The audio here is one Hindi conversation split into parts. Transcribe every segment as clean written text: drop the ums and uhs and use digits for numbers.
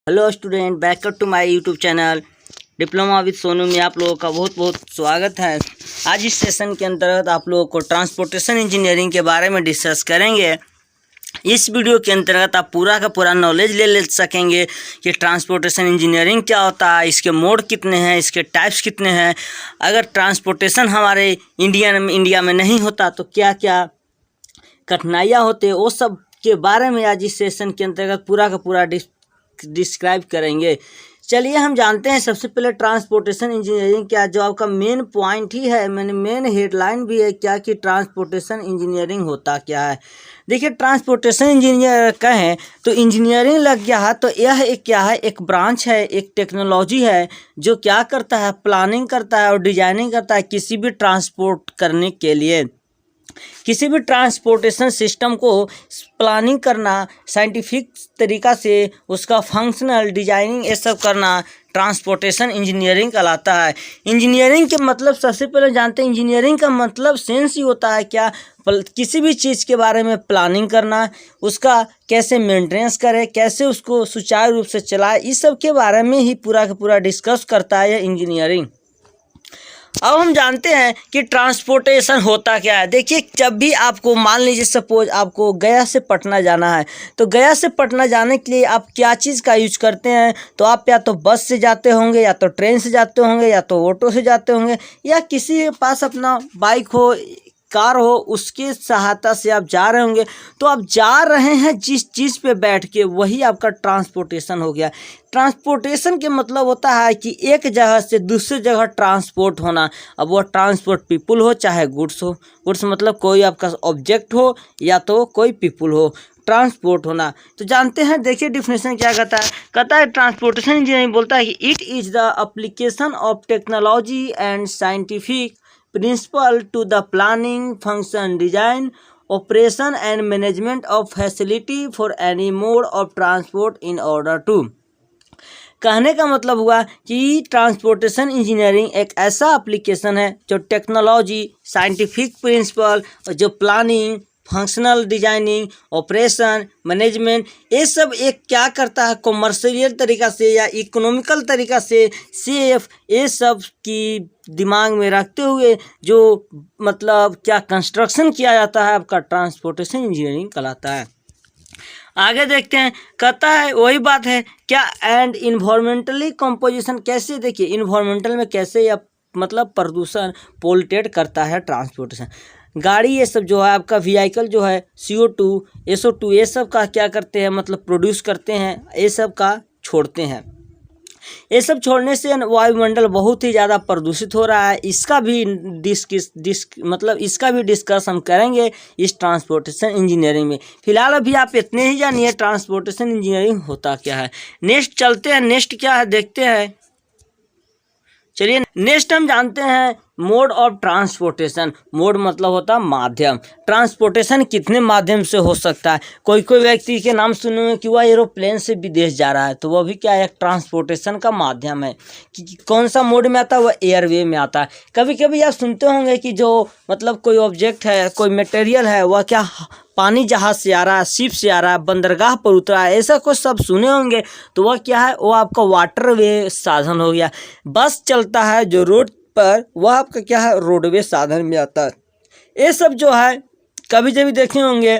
Hello student, backup to my YouTube channel diploma with Sonu में आप लोगों का बहुत बहुत स्वागत है। आज इस सेशन के अंतर्गत आप लोगों को ट्रांसपोर्टेशन इंजीनियरिंग के बारे में डिस्कस करेंगे। इस वीडियो के अंतर्गत आप पूरा का पूरा नॉलेज ले सकेंगे कि ट्रांसपोर्टेशन इंजीनियरिंग क्या होता है, इसके मोड कितने हैं, इसके टाइप्स कितने हैं। अगर ट्रांसपोर्टेशन हमारे इंडिया में नहीं होता तो क्या क्या कठिनाइयाँ होते, वो सब के बारे में आज इस सेशन के अंतर्गत पूरा का पूरा डिस्क्राइब करेंगे। चलिए हम जानते हैं सबसे पहले ट्रांसपोर्टेशन इंजीनियरिंग क्या, जो आपका मेन पॉइंट ही है, मैंने मेन हेडलाइन भी है क्या कि ट्रांसपोर्टेशन इंजीनियरिंग होता क्या है। देखिए, ट्रांसपोर्टेशन इंजीनियर कहें तो इंजीनियरिंग लग गया है तो यह एक क्या है, एक ब्रांच है, एक टेक्नोलॉजी है जो क्या करता है, प्लानिंग करता है और डिजाइनिंग करता है किसी भी ट्रांसपोर्ट करने के लिए। किसी भी ट्रांसपोर्टेशन सिस्टम को प्लानिंग करना, साइंटिफिक तरीक़ा से उसका फंक्शनल डिजाइनिंग ये सब करना ट्रांसपोर्टेशन इंजीनियरिंग कहलाता है। इंजीनियरिंग के मतलब सबसे पहले जानते हैं, इंजीनियरिंग का मतलब सेंस ही होता है क्या, किसी भी चीज़ के बारे में प्लानिंग करना, उसका कैसे मेंटेनेंस करे, कैसे उसको सुचारू रूप से चलाए, इस सब के बारे में ही पूरा का पूरा डिस्कस करता है यह इंजीनियरिंग। अब हम जानते हैं कि ट्रांसपोर्टेशन होता क्या है। देखिए, जब भी आपको मान लीजिए सपोज आपको गया से पटना जाना है, तो गया से पटना जाने के लिए आप क्या चीज़ का यूज करते हैं, तो आप या तो बस से जाते होंगे, या तो ट्रेन से जाते होंगे, या तो ऑटो से जाते होंगे, या किसी के पास अपना बाइक हो, कार हो, उसकी सहायता से आप जा रहे होंगे। तो आप जा रहे हैं जिस चीज़ पे बैठ के, वही आपका ट्रांसपोर्टेशन हो गया। ट्रांसपोर्टेशन के मतलब होता है कि एक जगह से दूसरी जगह ट्रांसपोर्ट होना। अब वो ट्रांसपोर्ट पीपुल हो चाहे गुड्स हो, गुड्स मतलब कोई आपका ऑब्जेक्ट हो या तो कोई पीपुल हो, ट्रांसपोर्ट होना। तो जानते हैं, देखिए डिफिनेशन क्या कहता है ट्रांसपोर्टेशन इंजीनियरिंग बोलता है कि it is the application of technology and scientific principle to the planning, function, design, operation and management of facility for any mode of transport in order to। कहने का मतलब हुआ कि ट्रांसपोर्टेशन इंजीनियरिंग एक ऐसा एप्लीकेशन है जो टेक्नोलॉजी, साइंटिफिक प्रिंसिपल, जो planning, functional designing, operation, management, ये सब एक क्या करता है, कॉमर्शियल तरीक़ा से या इकोनॉमिकल तरीक़ा से सेफ, ये सब की दिमाग में रखते हुए जो मतलब क्या कंस्ट्रक्शन किया जाता है, आपका ट्रांसपोर्टेशन इंजीनियरिंग कहलाता है। आगे देखते हैं, कहता है वही बात है क्या, एंड इन्वायरमेंटली कंपोजिशन कैसे, देखिए इन्वायरमेंटल में कैसे या मतलब प्रदूषण पोल्यूटेट करता है ट्रांसपोर्टेशन। गाड़ी ये सब जो है आपका व्हीकल जो है CO2, SO2 ये सब का क्या करते हैं, मतलब प्रोड्यूस करते हैं, ये सब का छोड़ते हैं। ये सब छोड़ने से वायुमंडल बहुत ही ज़्यादा प्रदूषित हो रहा है। इसका भी इसका भी डिस्कस हम करेंगे इस ट्रांसपोर्टेशन इंजीनियरिंग में। फिलहाल अभी आप इतने ही जानिए ट्रांसपोर्टेशन इंजीनियरिंग होता क्या है। नेक्स्ट चलते हैं, नेक्स्ट क्या है देखते हैं। चलिए नेक्स्ट हम जानते हैं मोड ऑफ ट्रांसपोर्टेशन। मोड मतलब होता है माध्यम। ट्रांसपोर्टेशन कितने माध्यम से हो सकता है। कोई व्यक्ति के नाम सुने कि वह एरोप्लेन से विदेश जा रहा है, तो वह भी क्या है, एक ट्रांसपोर्टेशन का माध्यम है। कि कौन सा मोड में आता है, वह एयरवे में आता है। कभी कभी आप सुनते होंगे कि जो मतलब कोई ऑब्जेक्ट है, कोई मटेरियल है, वह क्या पानी जहाज से आ रहा है, शिप से आ रहा है, बंदरगाह पर उतरा है, ऐसा कुछ सब सुने होंगे। तो वह क्या है, वो आपका वाटरवे साधन हो गया। बस चलता है जो रोड पर, वह आपका क्या है, रोडवे साधन में आता है। ये सब जो है कभी कभी देखे होंगे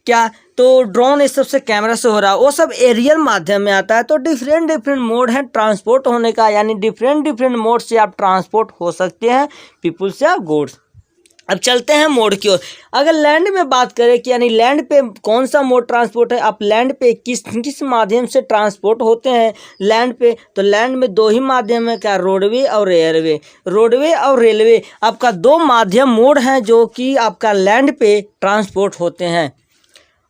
क्या, तो ड्रोन इस सब से कैमरा से हो रहा है, वो सब एरियल माध्यम में आता है। तो डिफरेंट मोड है ट्रांसपोर्ट होने का, यानी डिफरेंट मोड से आप ट्रांसपोर्ट हो सकते हैं, पीपुल से आप गुड्स। अब चलते हैं मोड की ओर। अगर लैंड में बात करें कि यानी लैंड पे कौन सा मोड ट्रांसपोर्ट है, आप लैंड पे किस माध्यम से ट्रांसपोर्ट होते हैं लैंड पे, तो लैंड में दो ही माध्यम है क्या, रोडवे और एयरवे। रोडवे और रेलवे आपका दो माध्यम मोड हैं जो कि आपका लैंड पे ट्रांसपोर्ट होते हैं।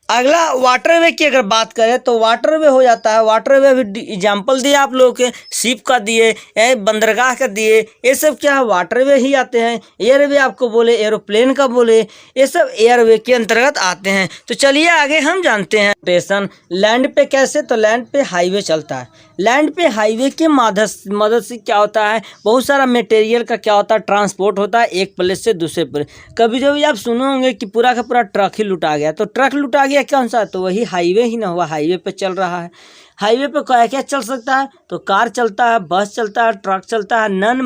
अगला वाटरवे की अगर बात करें तो वाटरवे हो जाता है। वाटरवे भी एग्जाम्पल दिए आप लोगों के, शिप का दिए, बंदरगाह का दिए, ये सब क्या है, वाटरवे ही आते हैं। एयरवे आपको बोले, एरोप्लेन का बोले, ये सब एयरवे के अंतर्गत आते हैं। तो चलिए आगे हम जानते हैं स्टेशन लैंड पे कैसे। तो लैंड पे हाईवे चलता है। लैंड पे हाईवे के मदद से क्या होता है, बहुत सारा मटेरियल का क्या होता है, ट्रांसपोर्ट होता है एक प्लेस से दूसरे प्लेस। कभी कभी आप सुने होंगे कि पूरा का पूरा ट्रक ही लुटा गया, तो ट्रक लुटा गया मीडिया कौन सा है, तो वही हाईवे ही ना हुआ, हाईवे पे चल रहा है। हाईवे पे क्या क्या चल सकता है, तो कार चलता है, बस चलता है, ट्रक चलता है। नॉन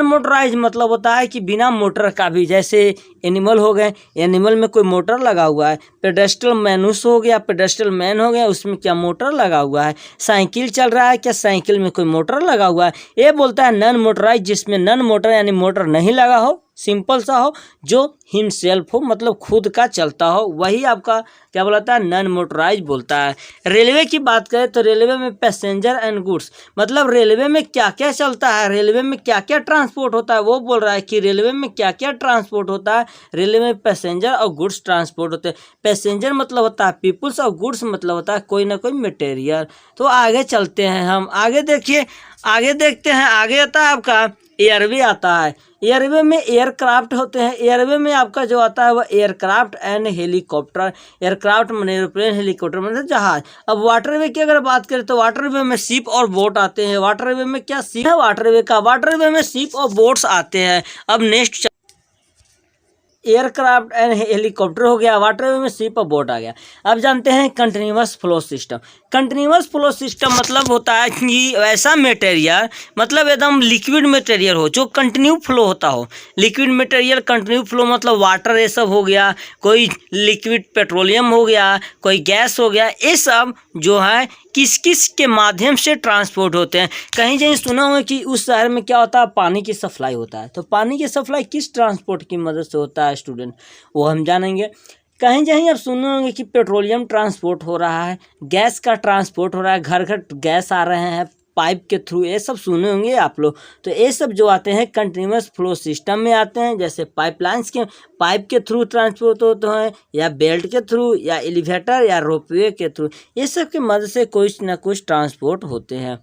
मोटराइज मतलब होता है कि बिना मोटर का भी, जैसे एनिमल हो गए, एनिमल में कोई मोटर लगा हुआ है। पेडेस्ट्रियल मनुष्य हो गया, पेडेस्ट्रियल मैन हो गया, उसमें क्या मोटर लगा हुआ है। साइकिल चल रहा है, क्या साइकिल में कोई मोटर लगा हुआ है। ये बोलता है नॉन मोटराइज, जिसमें नॉन मोटर यानी मोटर नहीं लगा हो, सिंपल सा हो, जो हिमसेल्फ हो मतलब खुद का चलता हो, वही आपका क्या बोलता है, नॉन मोटराइज बोलता है। रेलवे की बात करें तो रेलवे में पैसेंजर एंड गुड्स मतलब रेलवे में क्या क्या चलता है, रेलवे में क्या क्या ट्रांसपोर्ट होता है, वो बोल रहा है कि रेलवे में क्या क्या ट्रांसपोर्ट होता है। रेलवे में पैसेंजर और गुड्स ट्रांसपोर्ट होते हैं। पैसेंजर मतलब होता है पीपुल्स और गुड्स मतलब होता है कोई ना कोई मटेरियल। तो आगे चलते हैं हम, आगे देखिए, आगे देखते हैं। आगे आता है आपका एयरवे आता है। एयरवे में एयरक्राफ्ट होते हैं। एयरवे में आपका जो आता है वह एयरक्राफ्ट एंड हेलीकॉप्टर। एयरक्राफ्ट मैंने एरोप्लेन, हेलीकॉप्टर मतलब जहाज। अब वाटरवे की अगर बात करें तो वाटरवे में शिप और बोट आते हैं। वाटरवे में क्या शिप है वाटरवे का, वाटरवे में शिप और बोट्स आते हैं। अब नेक्स्ट एयरक्राफ्ट एंड हेलीकॉप्टर हो गया, वाटरवे में शिप और बोट आ गया। अब जानते हैं continuous flow system. Continuous flow system मतलब होता है कि ऐसा मटेरियल, मतलब एकदम लिक्विड मटेरियल हो जो कंटिन्यू फ्लो होता हो। लिक्विड मटेरियल कंटिन्यू फ्लो मतलब वाटर ये सब हो गया, कोई लिक्विड पेट्रोलियम हो गया, कोई गैस हो गया, ये सब जो है किस किस के माध्यम से ट्रांसपोर्ट होते हैं। कहीं कहीं सुना हुआ कि उस शहर में क्या होता है, पानी की सप्लाई होता है। तो पानी की सप्लाई किस ट्रांसपोर्ट की मदद से होता है स्टूडेंट, वो हम जानेंगे। कहीं कहीं आप सुने होंगे कि पेट्रोलियम ट्रांसपोर्ट हो रहा है, गैस का ट्रांसपोर्ट हो रहा है, घर घर गैस आ रहे हैं पाइप के थ्रू, ये सब सुने होंगे आप लोग। तो ये सब जो आते हैं कंटिन्यूअस फ्लो सिस्टम में आते हैं। जैसे पाइपलाइंस के पाइप के थ्रू ट्रांसपोर्ट होते हैं, या बेल्ट के थ्रू, या एलिवेटर या रोपवे के थ्रू, ये सब की मदद से कुछ ना कुछ ट्रांसपोर्ट होते हैं।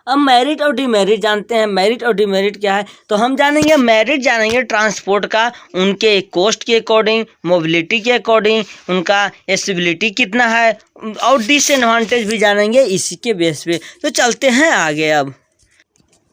अब मेरिट और डिमेरिट जानते हैं। मेरिट और डिमेरिट क्या है, तो हम जानेंगे मेरिट जानेंगे ट्रांसपोर्ट का, उनके कॉस्ट के अकॉर्डिंग, मोबिलिटी के अकॉर्डिंग, उनका एसिबिलिटी कितना है, और डिसएडवांटेज भी जानेंगे इसी के बेस पे। तो चलते हैं आगे। अब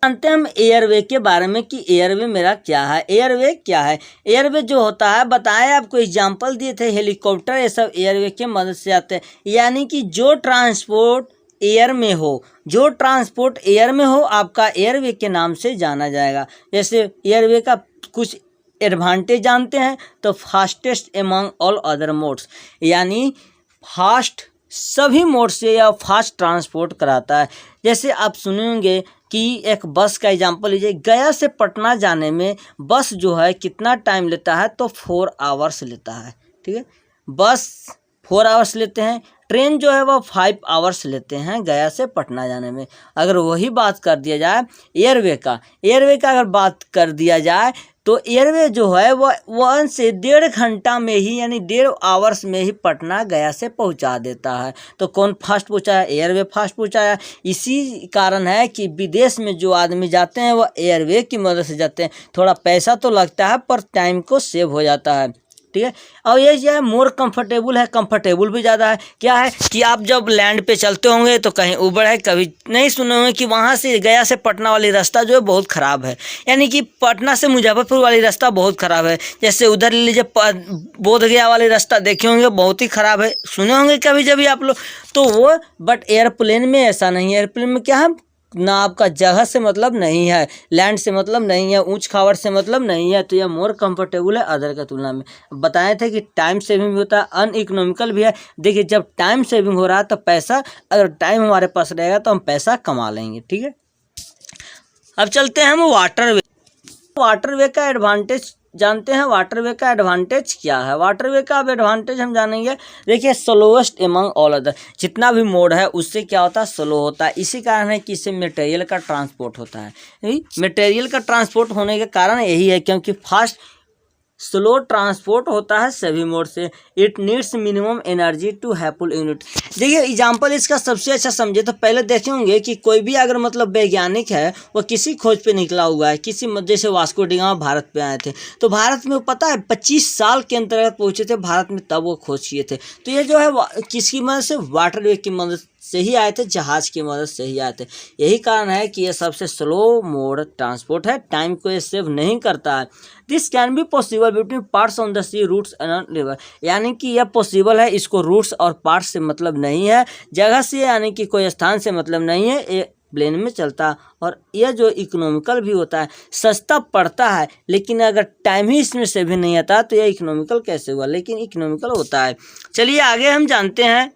जानते हैं हम एयरवे के बारे में कि एयरवे मेरा क्या है। एयरवे क्या है, एयरवे जो होता है बताएं, आपको एग्जांपल दिए थे हेलीकॉप्टर, ये सब एयरवे के मदद से आते हैं। यानी कि जो ट्रांसपोर्ट एयर में हो, जो ट्रांसपोर्ट एयर में हो, आपका एयरवे के नाम से जाना जाएगा। जैसे एयरवे का कुछ एडवांटेज जानते हैं, तो fastest among all other modes, यानी फास्ट सभी मोड से या फास्ट ट्रांसपोर्ट कराता है। जैसे आप सुने होंगे कि एक बस का एग्जांपल लीजिए, गया से पटना जाने में बस जो है कितना टाइम लेता है, तो 4 आवर्स लेता है। ठीक है, बस 4 आवर्स लेते हैं, ट्रेन जो है वो 5 आवर्स लेते हैं गया से पटना जाने में। अगर वही बात कर दिया जाए एयरवे का, एयरवे का अगर बात कर दिया जाए तो एयरवे जो है वो 1 से 1.5 घंटा में ही, यानी 1.5 आवर्स में ही पटना गया से पहुंचा देता है। तो कौन फास्ट पहुंचाया, एयरवे फास्ट पहुंचाया। इसी कारण है कि विदेश में जो आदमी जाते हैं वो एयरवे की मदद से जाते हैं। थोड़ा पैसा तो लगता है पर टाइम को सेव हो जाता है। ठीक है, और ये जो है मोर कंफर्टेबल है, कंफर्टेबल भी ज़्यादा है। क्या है कि आप जब लैंड पे चलते होंगे तो कहीं ऊबड़ है, कभी नहीं सुने होंगे कि वहाँ से गया से पटना वाली रास्ता जो है बहुत ख़राब है, यानी कि पटना से मुजफ्फरपुर वाली रास्ता बहुत ख़राब है। जैसे उधर ले लीजिए बोधगया वाली रास्ता देखे होंगे, बहुत ही ख़राब है, सुने होंगे कभी जब भी आप लोग। तो वो बट एयरप्लेन में ऐसा नहीं है। एयरप्लेन में क्या है ना, आपका जगह से मतलब नहीं है, लैंड से मतलब नहीं है, ऊंच खावर से मतलब नहीं है, तो यह मोर कंफर्टेबल है अदर की तुलना में। बताए थे कि टाइम सेविंग भी होता है, अनइकोनॉमिकल भी है। देखिए जब टाइम सेविंग हो रहा है तो पैसा, अगर टाइम हमारे पास रहेगा तो हम पैसा कमा लेंगे। ठीक है, अब चलते हैं हम वाटरवे। वाटरवे का एडवांटेज जानते हैं। वाटरवे का एडवांटेज क्या है, वाटरवे का अब एडवांटेज हम जानेंगे। देखिए स्लोएस्ट एमंग ऑल अदर, जितना भी मोड है उससे क्या होता है, स्लो होता है। इसी कारण है कि इससे मटेरियल का ट्रांसपोर्ट होता है। मटेरियल का ट्रांसपोर्ट होने के कारण यही है क्योंकि फास्ट स्लो ट्रांसपोर्ट होता है सभी मोड से। It needs minimum energy to helpful unit. देखिए एग्जांपल इसका सबसे अच्छा समझे तो पहले देखे होंगे कि कोई भी अगर मतलब वैज्ञानिक है वो किसी खोज पे निकला हुआ है, किसी जैसे वास्को डी गामा भारत पे आए थे, तो भारत में पता है 25 साल के अंतर्गत पहुंचे थे भारत में, तब वो खोज किए थे। तो ये जो है किसकी मदद से, वाटरवे की मदद से ही आए थे, जहाज़ की मदद से ही आए थे। यही कारण है कि ये सबसे स्लो मोड ट्रांसपोर्ट है, टाइम को ये सेव नहीं करता है। This can be possible between ports on the sea, routes and river, यानी कि यह पॉसिबल है, इसको रूट्स और पार्ट्स से मतलब नहीं है, जगह से यानी कि कोई स्थान से मतलब नहीं है, ये प्लेन में चलता। और यह जो इकोनॉमिकल भी होता है, सस्ता पड़ता है, लेकिन अगर टाइम ही इसमें से भी नहीं आता तो यह इकोनॉमिकल कैसे हुआ, लेकिन इकोनॉमिकल होता है। चलिए आगे हम जानते हैं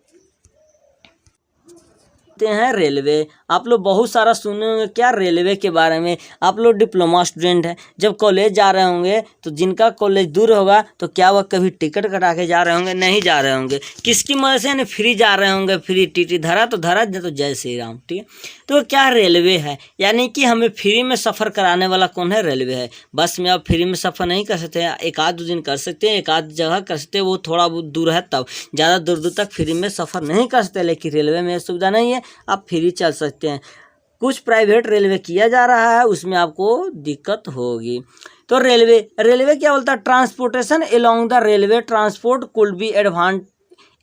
रेलवे। आप लोग बहुत सारा सुने होंगे क्या रेलवे के बारे में। आप लोग डिप्लोमा स्टूडेंट हैं, जब कॉलेज जा रहे होंगे तो जिनका कॉलेज दूर होगा तो क्या वह कभी टिकट कटा के जा रहे होंगे? नहीं जा रहे होंगे। किसकी मदद से? यानी फ्री जा रहे होंगे, फ्री टीटी धरा तो धरा, तो जय श्री राम। ठीक है, तो क्या रेलवे है, यानी कि हमें फ्री में सफ़र कराने वाला कौन है? रेलवे है। बस में आप फ्री में सफ़र नहीं कर सकते, एक आध दिन कर सकते हैं, एक आध जगह कर सकते हैं, वो थोड़ा बहुत दूर है तब, ज़्यादा दूर दूर तक फ्री में सफ़र नहीं कर सकते। लेकिन रेलवे में सुविधा नहीं है, आप फ्री चल सकते हैं। कुछ प्राइवेट रेलवे किया जा रहा है, उसमें आपको दिक्कत होगी। तो रेलवे क्या बोलता है? Transportation along the railway transport could be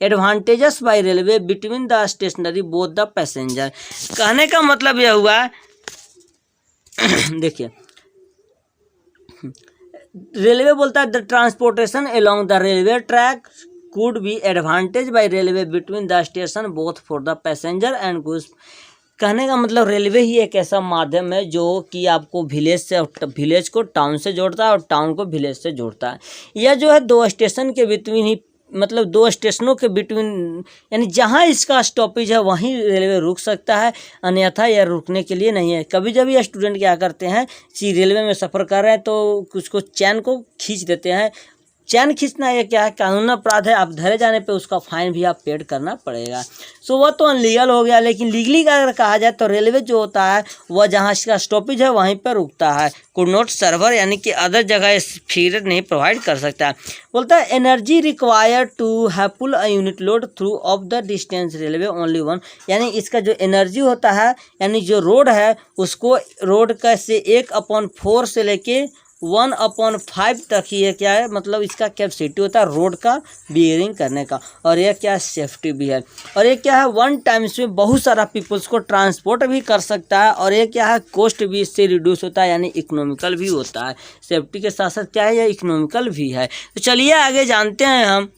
advantages by railway between the stationary both the passenger. कहने का मतलब यह हुआ देखिए, रेलवे बोलता है the transportation along the railway track could be advantage by railway between the station both for the passenger and goods। कहने का मतलब रेलवे ही एक ऐसा माध्यम है जो कि आपको विलेज को टाउन से जोड़ता है और टाउन को विलेज से जोड़ता है। यह जो है दो स्टेशन के बिटवीन ही, मतलब दो स्टेशनों के बिटवीन, यानी जहाँ इसका स्टॉपेज है वहीं रेलवे रुक सकता है, अन्यथा यह रुकने के लिए नहीं है। कभी जब ये स्टूडेंट क्या करते हैं कि रेलवे में सफ़र कर रहे हैं तो कुछ को चैन को खींच देते हैं। चैन खींचना ये क्या है? कानूनी अपराध है, आप धरे जाने पे उसका फाइन भी आप पेड करना पड़ेगा। सो वह तो अनलीगल हो गया, लेकिन लीगली अगर कहा जाए तो रेलवे जो होता है वह जहाँ इसका स्टॉपेज है वहीं पर रुकता है। कुड नॉट सर्वर, यानी कि अदर जगह फ्री नहीं प्रोवाइड कर सकता है। बोलता है energy required to have pull a unit load through of the distance railway only one, यानी इसका जो एनर्जी होता है, यानी जो रोड है उसको रोड का से 1/4 से लेके 1/5 तक ही है, क्या है मतलब इसका कैपेसिटी होता है रोड का बियरिंग करने का। और ये क्या सेफ्टी भी है, और ये क्या है वन टाइम्स में बहुत सारा पीपल्स को ट्रांसपोर्ट भी कर सकता है। और ये क्या है कॉस्ट भी इससे रिड्यूस होता है, यानी इकोनॉमिकल भी होता है। सेफ्टी के साथ साथ क्या है ये इकोनॉमिकल भी है। तो चलिए आगे जानते हैं हम।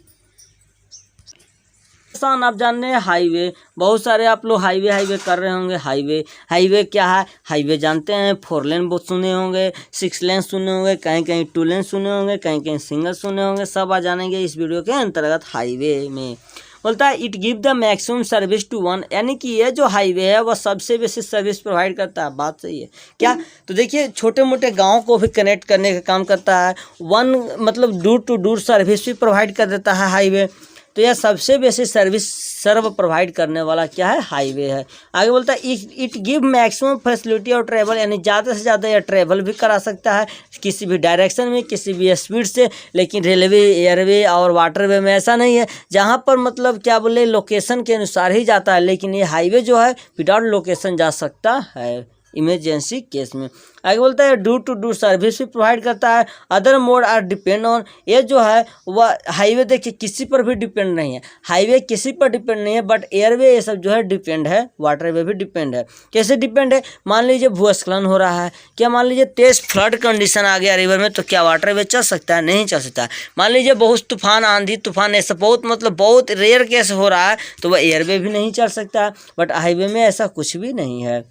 आप जानते हैं हाईवे, बहुत सारे आप लोग हाईवे कर रहे होंगे। हाईवे क्या है? हाईवे जानते हैं 4 लेन बहुत सुने होंगे, 6 लेन सुने होंगे, कहीं कहीं 2 लेन सुने होंगे, कहीं कहीं सिंगल सुने होंगे, सब आ जानेंगे इस वीडियो के अंतर्गत। हाईवे में बोलता है it give the maximum service to one, यानी कि ये जो हाईवे है वह सबसे बेसी सर्विस प्रोवाइड करता है। बात सही है क्या? तो देखिए छोटे मोटे गाँव को भी कनेक्ट करने का काम करता है। वन मतलब दूर टू दूर सर्विस भी प्रोवाइड कर देता है हाईवे। तो यह सबसे बेसी सर्व प्रोवाइड करने वाला क्या है? हाईवे है। आगे बोलता है इट गिव मैक्सिमम फैसिलिटी और ट्रैवल, यानी ज़्यादा से ज़्यादा यह ट्रैवल भी करा सकता है किसी भी डायरेक्शन में, किसी भी स्पीड से। लेकिन रेलवे, एयरवे और वाटरवे में ऐसा नहीं है, जहाँ पर मतलब क्या बोले लोकेशन के अनुसार ही जाता है। लेकिन ये हाईवे जो है विदाउट लोकेशन जा सकता है इमरजेंसी केस में। आगे बोलता है डू टू डू सर्विस भी प्रोवाइड करता है। Other mode are depend on, ये जो है वह हाईवे देखिए किसी पर भी डिपेंड नहीं है, हाईवे किसी पर डिपेंड नहीं है, बट एयरवे ये सब जो है डिपेंड है, वाटरवे भी डिपेंड है। कैसे डिपेंड है? मान लीजिए भूस्खलन हो रहा है, क्या मान लीजिए तेज फ्लड कंडीशन आ गया रिवर में, तो क्या वाटरवे चल सकता है? नहीं चल सकता। मान लीजिए बहुत तूफान, आंधी तूफान, ऐसा बहुत रेयर केस हो रहा है तो वह एयरवे भी नहीं चल सकता। बट हाईवे में ऐसा कुछ भी नहीं है।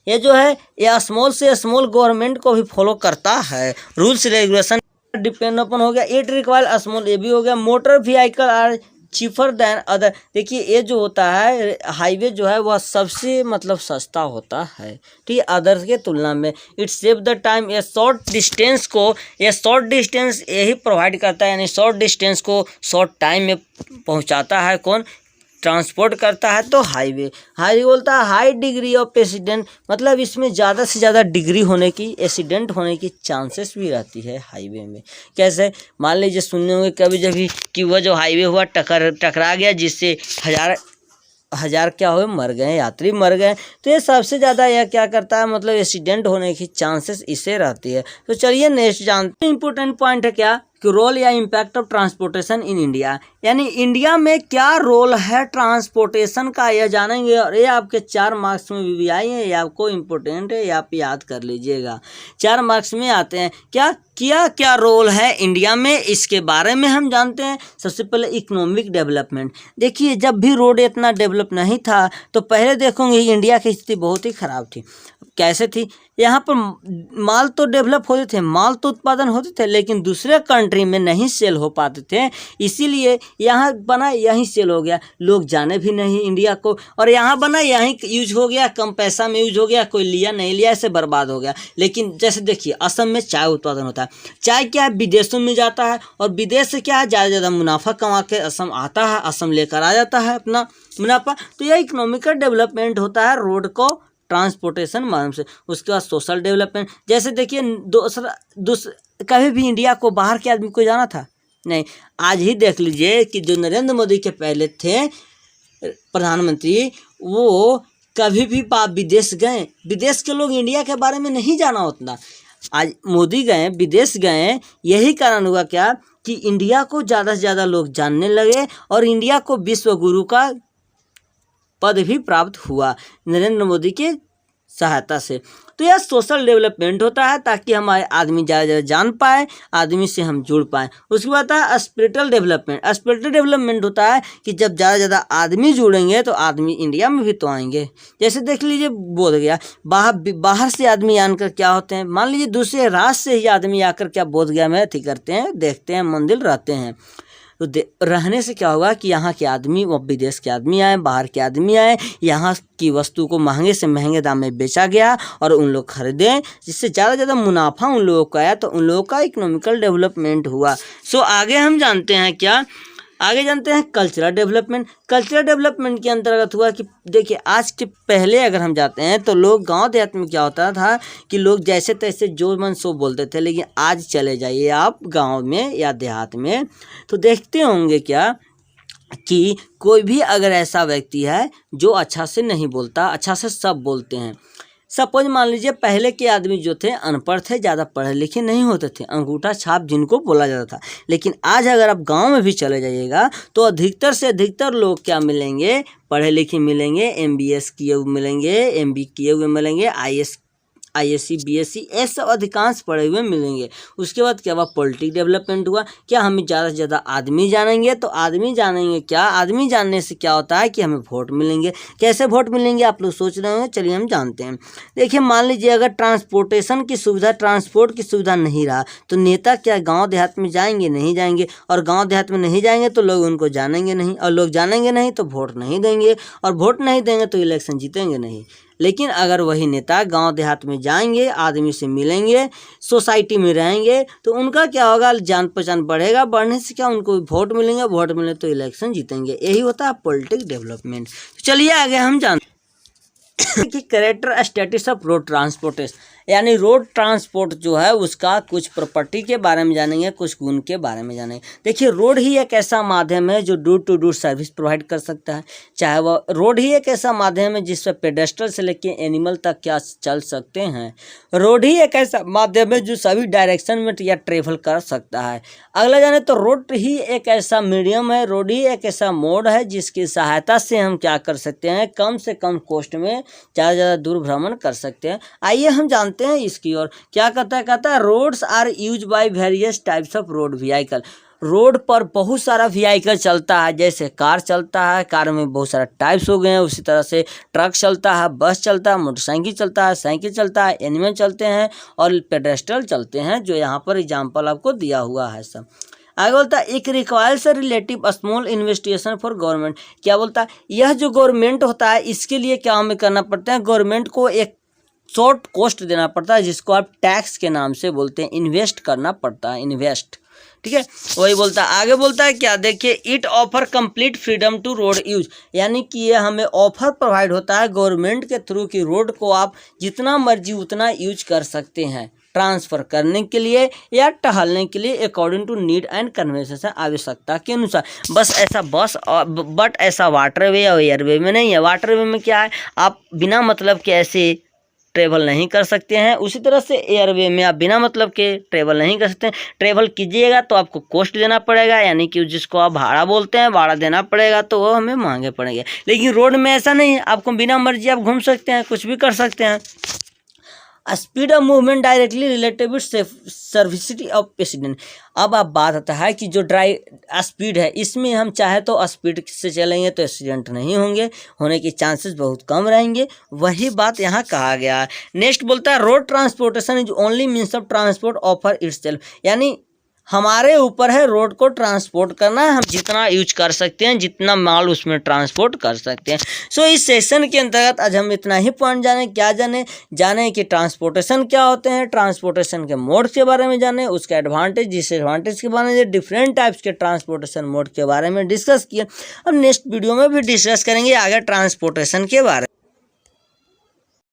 ये जो है ये स्मॉल से स्मॉल गवर्नमेंट को भी फॉलो करता है, रूल्स रेगुलेशन डिपेंड अपन हो गया। इट रिक्वायर स्मॉल, ये भी हो गया। Motor vehicle are cheaper than other, देखिए ये जो होता है हाईवे जो है वह सबसे मतलब सस्ता होता है, ठीक है, अदर्स के तुलना में। इट सेव द टाइम, ये शॉर्ट डिस्टेंस यही प्रोवाइड करता है, यानी शॉर्ट डिस्टेंस को शॉर्ट टाइम में पहुंचाता है। कौन ट्रांसपोर्ट करता है? तो हाईवे बोलता है हाई डिग्री ऑफ एक्सीडेंट, मतलब इसमें ज़्यादा से ज़्यादा डिग्री होने की, एक्सीडेंट होने की चांसेस भी रहती है हाईवे में। कैसे? मान लीजिए सुनने होंगे कभी जब कि वह जो हाईवे हुआ टकरा गया, जिससे हजार क्या हुए, मर गए, यात्री मर गए। तो ये सबसे ज़्यादा यह क्या करता है, मतलब एक्सीडेंट होने की चांसेस इससे रहती है। तो चलिए नेक्स्ट जानते हैं। इंपॉर्टेंट पॉइंट है क्या कि रोल या impact of transportation in India, यानी इंडिया में क्या रोल है ट्रांसपोर्टेशन का, यह जानेंगे। और ये आपके 4 मार्क्स में भी आई है, ये आपको इम्पोर्टेंट है, ये आप याद कर लीजिएगा। 4 मार्क्स में आते हैं क्या रोल है इंडिया में, इसके बारे में हम जानते हैं। सबसे पहले इकोनॉमिक डेवलपमेंट। देखिए, जब भी रोड इतना डेवलप नहीं था तो पहले देखोगे इंडिया की स्थिति बहुत ही ख़राब थी। कैसे थी? यहाँ पर माल तो डेवलप होते थे, माल तो उत्पादन होते थे, लेकिन दूसरे कंट्री में नहीं सेल हो पाते थे, इसीलिए यहाँ बना यहीं सेल हो गया, लोग जाने भी नहीं इंडिया को, और यहाँ बना यहीं यूज हो गया, कम पैसा में यूज हो गया, कोई लिया नहीं लिया, ऐसे बर्बाद हो गया। लेकिन जैसे देखिए, असम में चाय उत्पादन होता है, चाय क्या है, विदेशों में जाता है, और विदेश से क्या है, ज़्यादा ज़्यादा मुनाफा कमा के असम आता है, असम लेकर आ जाता है अपना मुनाफा। तो यह इकोनॉमिकल डेवलपमेंट होता है रोड को ट्रांसपोर्टेशन माध्यम से। उसके बाद सोशल डेवलपमेंट, जैसे देखिए कभी भी इंडिया को बाहर के आदमी को जाना था नहीं। आज ही देख लीजिए कि जो नरेंद्र मोदी के पहले थे प्रधानमंत्री, वो कभी भी विदेश गए, विदेश के लोग इंडिया के बारे में नहीं जाना उतना। आज मोदी गए, विदेश गए, यही कारण हुआ क्या कि इंडिया को ज़्यादा से ज़्यादा लोग जानने लगे, और इंडिया को विश्व गुरु का पद भी प्राप्त हुआ नरेंद्र मोदी के सहायता से। तो यह सोशल डेवलपमेंट होता है, ताकि हमारे आदमी ज़्यादा ज़्यादा जान पाए, आदमी से हम जुड़ पाएँ। उसके बाद है स्पिरिचुअल डेवलपमेंट। स्पिरिचुअल डेवलपमेंट होता है कि जब ज़्यादा ज़्यादा आदमी जुड़ेंगे तो आदमी इंडिया में भी तो आएंगे। जैसे देख लीजिए, बोध गया, बाहर से आदमी आकर क्या होते हैं, मान लीजिए दूसरे राज्य से ही आदमी आकर क्या बोध गया में अथी करते हैं, देखते हैं, मंदिर रहते हैं। तो रहने से क्या होगा कि यहाँ के आदमी, वो विदेश के आदमी आए, बाहर के आदमी आए, यहाँ की वस्तु को महंगे से महंगे दाम में बेचा गया और उन लोग खरीदें, जिससे ज़्यादा ज़्यादा मुनाफा उन लोगों का आया, तो उन लोगों का इकोनॉमिकल डेवलपमेंट हुआ। सो आगे हम जानते हैं क्या, आगे जानते हैं कल्चरल डेवलपमेंट। कल्चरल डेवलपमेंट के अंतर्गत हुआ कि देखिए, आज के पहले अगर हम जाते हैं तो लोग गांव देहात में क्या होता था कि लोग जैसे तैसे जो मन सो बोलते थे, लेकिन आज चले जाइए आप गांव में या देहात में तो देखते होंगे क्या कि कोई भी अगर ऐसा व्यक्ति है जो अच्छा से नहीं बोलता, अच्छा से सब बोलते हैं। सपोज मान लीजिए, पहले के आदमी जो थे अनपढ़ थे, ज़्यादा पढ़े लिखे नहीं होते थे, अंगूठा छाप जिनको बोला जाता था। लेकिन आज अगर आप गांव में भी चले जाइएगा तो अधिकतर से अधिकतर लोग क्या मिलेंगे, पढ़े लिखे मिलेंगे, MBS किए हुए मिलेंगे, MB किए हुए मिलेंगे, ISC BSc ये सब अधिकांश पढ़े हुए मिलेंगे। उसके बाद क्या हुआ, पॉलिटिक डेवलपमेंट हुआ। क्या हमें ज़्यादा से ज़्यादा आदमी जानेंगे, तो आदमी जानेंगे क्या, आदमी जानने से क्या होता है कि हमें वोट मिलेंगे। कैसे वोट मिलेंगे आप लोग सोच रहे होंगे, चलिए हम जानते हैं। देखिए, मान लीजिए अगर ट्रांसपोर्टेशन की सुविधा, ट्रांसपोर्ट की सुविधा नहीं रहा तो नेता क्या गाँव देहात में जाएंगे, नहीं जाएंगे, और गाँव देहात में नहीं जाएंगे तो लोग उनको जानेंगे नहीं, और लोग जानेंगे नहीं तो वोट नहीं देंगे, और वोट नहीं देंगे तो इलेक्शन जीतेंगे नहीं। लेकिन अगर वही नेता गांव देहात में जाएंगे, आदमी से मिलेंगे, सोसाइटी में रहेंगे, तो उनका क्या होगा, जान पहचान बढ़ेगा, बढ़ने से क्या उनको वोट मिलेंगे, वोट मिले तो इलेक्शन जीतेंगे। यही होता है पॉलिटिक डेवलपमेंट। चलिए आगे हम जानते हैं कि character status of road transportation, यानी रोड ट्रांसपोर्ट जो है उसका कुछ प्रॉपर्टी के बारे में जानेंगे, कुछ गुण के बारे में जानेंगे। देखिए, रोड ही एक ऐसा माध्यम है जो door to door service provide कर सकता है। चाहे वह रोड ही एक ऐसा माध्यम है जिस पर पेडेस्ट्रियन से लेके एनिमल तक क्या चल सकते हैं। रोड ही एक ऐसा माध्यम है जो सभी डायरेक्शन में या ट्रेवल कर सकता है। अगला जाने तो रोड ही एक ऐसा मीडियम है, रोड ही एक ऐसा मोड है जिसकी सहायता से हम क्या कर सकते हैं, कम से कम कॉस्ट में ज़्यादा से ज़्यादा दूर भ्रमण कर सकते हैं। आइए हम जानते हैं इसकी और क्या कहता है roads are use by various types of road vehicle. Road पर बहुत सारा व्हीकल चलता है, जैसे कार चलता है, कार में बहुत सारा टाइप्स हो गए हैं, उसी तरह से ट्रक चलता है, बस चलता है, मोटरसाइकिल चलता है, साइकिल चलता है, एनिमल चलते हैं और पेडेस्ट्रियन चलते हैं, जो यहाँ पर एग्जाम्पल आपको दिया हुआ है सब। आगे बोलता है एक requires relative small investigation for government. क्या बोलता है, यह जो गवर्नमेंट होता है इसके लिए क्या हमें करना पड़ता है, गवर्नमेंट को एक शॉर्ट कॉस्ट देना पड़ता है, जिसको आप टैक्स के नाम से बोलते हैं, इन्वेस्ट करना पड़ता है, इन्वेस्ट। ठीक है, वही बोलता है। आगे बोलता है क्या, देखिए it offer complete freedom to road use, यानी कि ये हमें ऑफर प्रोवाइड होता है गवर्नमेंट के थ्रू कि रोड को आप जितना मर्जी उतना यूज कर सकते हैं, ट्रांसफ़र करने के लिए या टहलने के लिए, according to need and convention, आवश्यकता के अनुसार। बट ऐसा वाटरवे या एयरवे में नहीं है। वाटरवे में क्या है, आप बिना मतलब के ऐसे ट्रेवल नहीं कर सकते हैं। उसी तरह से एयरवे में आप बिना मतलब के ट्रेवल नहीं कर सकते। ट्रेवल कीजिएगा तो आपको कॉस्ट देना पड़ेगा, यानी कि जिसको आप भाड़ा बोलते हैं, भाड़ा देना पड़ेगा, तो वो हमें महंगे पड़ेंगे। लेकिन रोड में ऐसा नहीं है, आपको बिना मर्जी आप घूम सकते हैं, कुछ भी कर सकते हैं। Speed of movement directly related with severity of patient. अब आप बात आता है कि जो स्पीड है, इसमें हम चाहे तो स्पीड से चलेंगे तो एक्सीडेंट नहीं होने के चांसेस बहुत कम रहेंगे। वही बात यहाँ कहा गया है। नेक्स्ट बोलता है road transportation is only means of transport offer itself, यानी हमारे ऊपर है रोड को ट्रांसपोर्ट करना, हम जितना यूज कर सकते हैं, जितना माल उसमें ट्रांसपोर्ट कर सकते हैं। सो इस सेशन के अंतर्गत आज हम इतना ही पॉइंट जाने कि ट्रांसपोर्टेशन क्या होते हैं, ट्रांसपोर्टेशन के मोड के बारे में जाने, उसके एडवांटेज डिसएडवांटेज के बारे में, डिफरेंट टाइप्स के ट्रांसपोर्टेशन मोड के बारे में डिस्कस किए। अब नेक्स्ट वीडियो में भी डिस्कस करेंगे आगे ट्रांसपोर्टेशन के बारे में।